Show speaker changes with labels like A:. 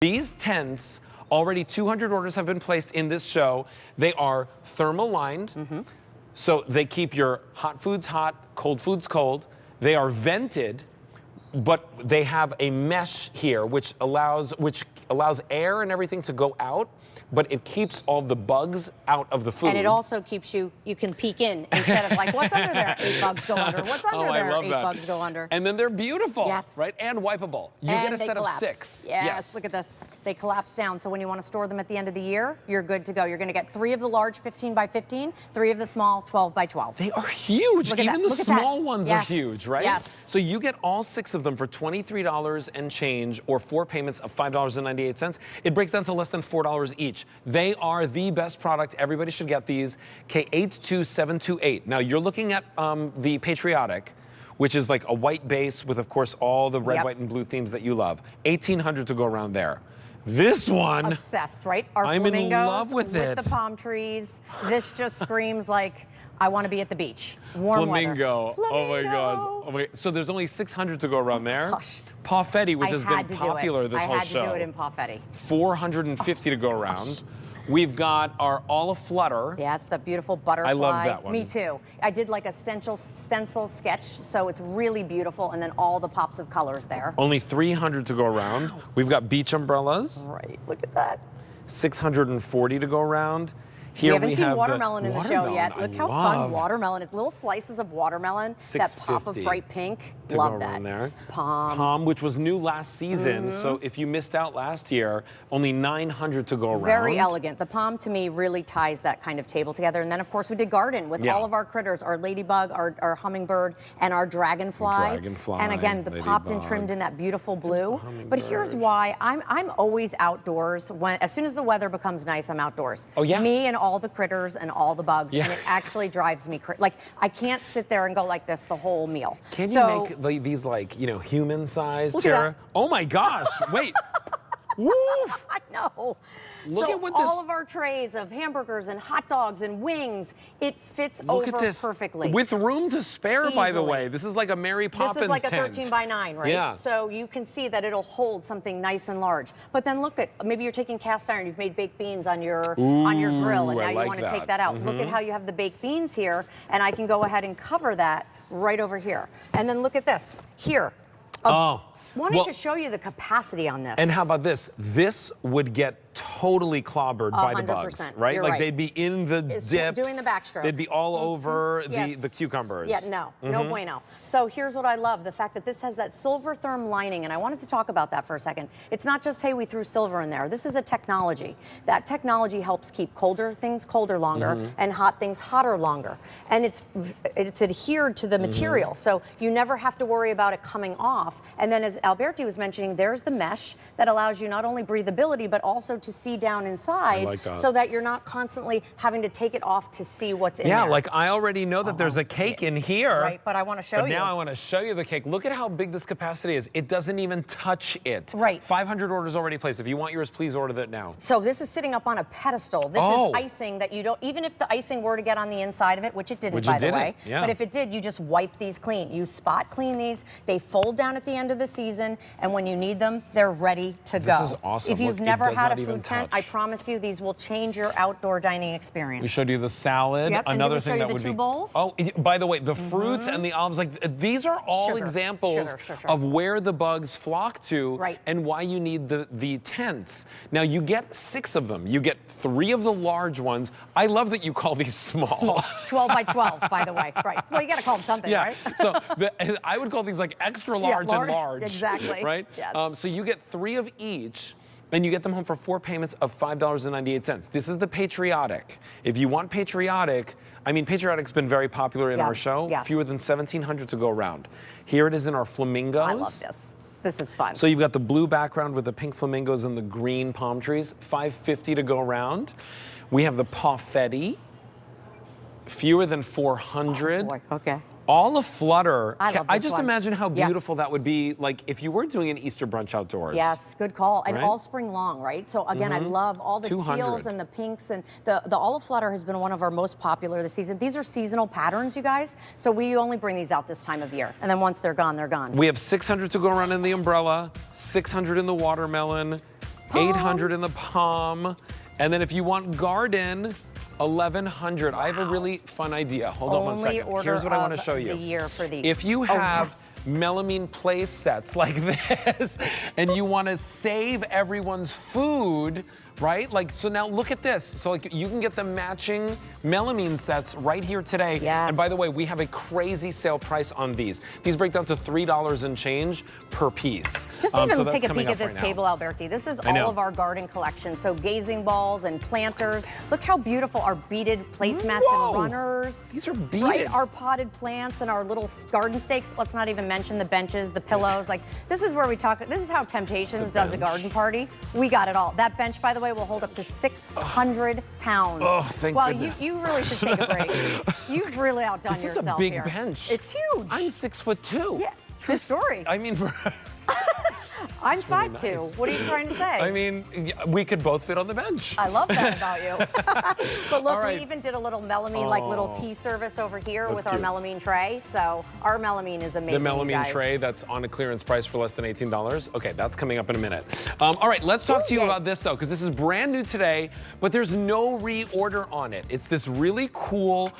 A: These tents, already 200 orders have been placed in this show. They are thermal lined, so they keep your hot foods hot, cold foods cold. They are vented, but they have a mesh here which allows air and everything to go out, but it keeps all the bugs out of the food.
B: And it also keeps you can peek in instead of like, what's under there? 8 bugs go under. What's under there? 8 bugs go under.
A: And then they're beautiful,
B: yes,
A: right? And wipeable. You
B: and
A: get a set
B: collapse.
A: of 6.
B: Yes, look at this. They collapse down, so when you want to store them at the end of the year, you're good to go. You're going to get 3 of the large 15 by 15, 3 of the small 12 by 12.
A: They are huge. Even the small ones are
B: yes.
A: huge, right?
B: Yes.
A: So you get all 6 of them for $23 and change, or 4 payments of $5.98. It breaks down to less than $4 each. They are the best product. Everybody should get these. K82728. Now you're looking at the Patriotic, which is like a white base with, of course, all the red, white, and blue themes that you love. 1,800 to go around there. This one,
B: obsessed, right? Our
A: I'm
B: flamingos
A: in love with
B: the palm trees. This just screams like, I want to be at the beach. Warm
A: Flamingo.
B: weather.
A: Oh my gosh. Oh my. So there's only 600 to go around there.
B: Gosh.
A: Pawfetti, which has been popular this whole show.
B: I had to do it in Pawfetti.
A: 450 to go around. We've got our Olive Flutter.
B: Yes, the beautiful butterfly.
A: I love that one.
B: Me too. I did like a stencil sketch, so it's really beautiful, and then all the pops of colors there.
A: Only 300 to go around.
B: Wow.
A: We've got beach umbrellas.
B: Right, look at that.
A: 640 to go around. Here
B: we haven't seen watermelon in the show yet. Look how fun watermelon is. Little slices of watermelon, that pop of bright pink. Love that.
A: There.
B: Palm,
A: which was new last season. So if you missed out last year, only 900 to go around.
B: Very elegant. The palm to me really ties that kind of table together. And then of course we did garden with all of our critters, our ladybug, our hummingbird, and our dragonfly. And again, the popped and trimmed in that beautiful blue. But here's why I'm always outdoors. As soon as the weather becomes nice, I'm outdoors.
A: Oh yeah.
B: Me and all the critters and all the bugs, and it actually drives me crazy. Like, I can't sit there and go like this the whole meal.
A: Can you make these, like, you know, human-sized, Tara? Oh my gosh, wait. Woo!
B: I know.
A: Look at what
B: all of our trays of hamburgers and hot dogs and wings, it fits over perfectly.
A: With room to spare, by the way. This is like a Mary Poppins tent.
B: This is like a 13 by 9, right?
A: Yeah.
B: So you can see that it'll hold something nice and large. But then look at, maybe you're taking cast iron, you've made baked beans on your grill, and now you want to take that out. Look at how you have the baked beans here, and I can go ahead and cover that right over here. And then look at this, here. Wanted to show you the capacity on this.
A: And how about this? This would get totally clobbered by the bugs, right?
B: You're
A: like they'd be in the dips.
B: Doing the backstroke.
A: They'd be all over the cucumbers.
B: Yeah, no bueno. So here's what I love, the fact that this has that silver therm lining, and I wanted to talk about that for a second. It's not just, hey, we threw silver in there. This is a technology. That technology helps keep colder things colder longer and hot things hotter longer. And it's adhered to the material, so you never have to worry about it coming off. And then as Alberti was mentioning, there's the mesh that allows you not only breathability, but also to see down inside, so that you're not constantly having to take it off to see what's in there.
A: Yeah, like I already know that there's a cake in here.
B: Right, but I want to show you.
A: Now I want to show you the cake. Look at how big this capacity is. It doesn't even touch it.
B: Right.
A: 500 orders already placed. If you want yours, please order that now.
B: So this is sitting up on a pedestal. This is icing that you don't, even if the icing were to get on the inside of it, which it didn't, by the way. But if it did, you just wipe these clean. You spot clean these. They fold down at the end of the season, and when you need them, they're ready to go.
A: This is awesome.
B: If you've never had a food tent, I promise you these will change your outdoor dining experience.
A: We showed you the salad. Another thing that would be.
B: Bowls?
A: Oh, by the way, the fruits and the olives, like these are all examples of where the bugs flock to and why you need the tents. Now you get 6 of them. You get 3 of the large ones. I love that you call these small.
B: Small. 12 by 12, by the way. Right. Well, you got to call them something, right?
A: So I would call these like extra large and large.
B: Exactly.
A: Right?
B: Yes.
A: So you get 3 of each. And you get them home for 4 payments of $5.98. This is the Patriotic. If you want Patriotic, I mean, Patriotic's been very popular in our show. Fewer than 1,700 to go around. Here it is in our flamingos.
B: I love this. This is fun.
A: So you've got the blue background with the pink flamingos and the green palm trees. 550 to go around. We have the Pawfetti. Fewer than 400.
B: Oh boy. Okay.
A: All aflutter.
B: I
A: just imagine how beautiful that would be, like if you were doing an Easter brunch outdoors.
B: Yes, good call. And all spring long, right? So again, I love all the teals and the pinks, and the olive flutter has been one of our most popular this season. These are seasonal patterns, you guys. So we only bring these out this time of year. And then once they're gone, they're gone.
A: We have 600 to go around in the umbrella, 600 in the watermelon, $800 in the palm. And then if you want garden, $1,100. Wow. I have a really fun idea. Hold on one second. Here's what I want to show you.
B: The year for these.
A: If you have melamine play sets like this, and you want to save everyone's food, right? Like, so now look at this. So like you can get the matching melamine sets right here today.
B: Yes.
A: And by the way, we have a crazy sale price on these. These break down to $3 and change per piece.
B: Just even
A: so
B: take a peek at this table, Alberti. This is all of our garden collection. So gazing balls and planters. Look how beautiful our beaded placemats and runners.
A: These are beaded.
B: Right, our potted plants and our little garden stakes. Let's not even mention the benches, the pillows. Like, this is where we talk. This is how Temp-tations does a garden party. We got it all. That bench, by the way, will hold up to 600 pounds.
A: Oh, thank goodness.
B: You really should take a break. You've really outdone yourself
A: This is a big
B: here.
A: bench.
B: It's huge.
A: I'm 6'2".
B: Yeah, true story.
A: I mean,
B: I'm
A: It's really
B: 5'2".
A: nice.
B: What are you trying to say?
A: I mean, we could both fit on the bench.
B: I love that about you. But look,
A: right.
B: we even did a little melamine, like little tea service over here with our
A: cute.
B: melamine tray. So our melamine is amazing,
A: The melamine tray that's on a clearance price for less than $18. Okay, that's coming up in a minute. All right, let's talk to you about this though, because this is brand new today, but there's no reorder on it. It's this really cool